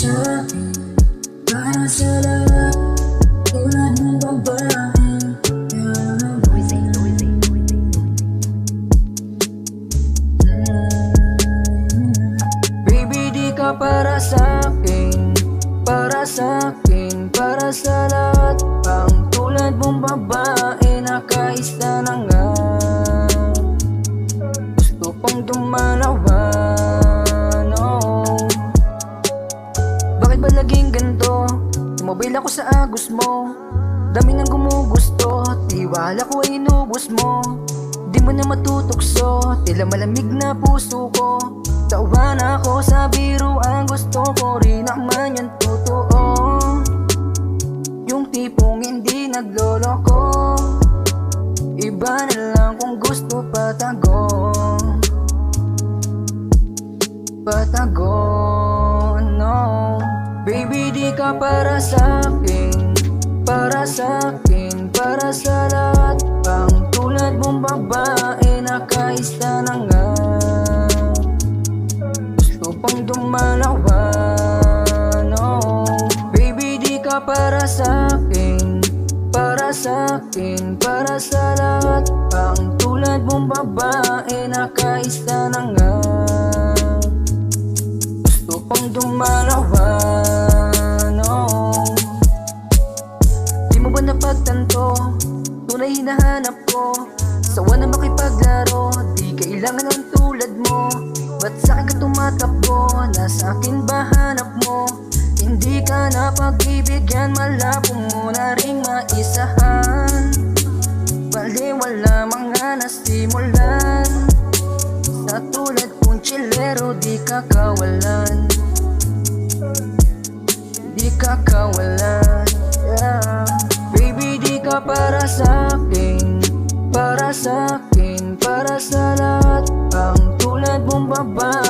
sa'kin, para sa lahat, tulad mong babae. Baby, di ka para sa'kin, para sa'kin, para sa lahat. Ang tulad mong babae, nakaisa na nga. Gusto pang dumalawan, oh. Bakit ba laging ganito? Tumobile ako sa agos mo, dami nang gumugusto. Tiwala ko ay inubos mo, di mo na matutukso. Tila malamig na puso ko, tawa na ako sa biro. Ang gusto ko rin naman yan totoo, yung tipong hindi nagloloko. Iba na lang kung gusto patago, patago, no. Baby, di ka para sa'kin, para sa'kin, para sa lahat. Ang tulad mong babae, nakaisa na nga. Gusto pang dumalawan, oh. Baby, di ka para sa'kin, para sa'kin, para sa lahat. Ang tulad mong babae, nakaisa na nga. Gusto pang dumalawan, oh. Di mo ba napagtanto, tunay hinahanap ko. Sawa na makipaglaro, di kailangan ng tulad mo. Ba't sa'kin ka tumatakbo, nasa akin ba hanap mo? Hindi ka na pag-ibigyan, malabo mo na ring maisahan. Baliwala mga nasimulan, sa tulad kong chilero, di ka kawalan, di ka kawalan, yeah. Baby, di ka para sa'kin, para sa'kin, para sa lahat. Ang tulad mong babae,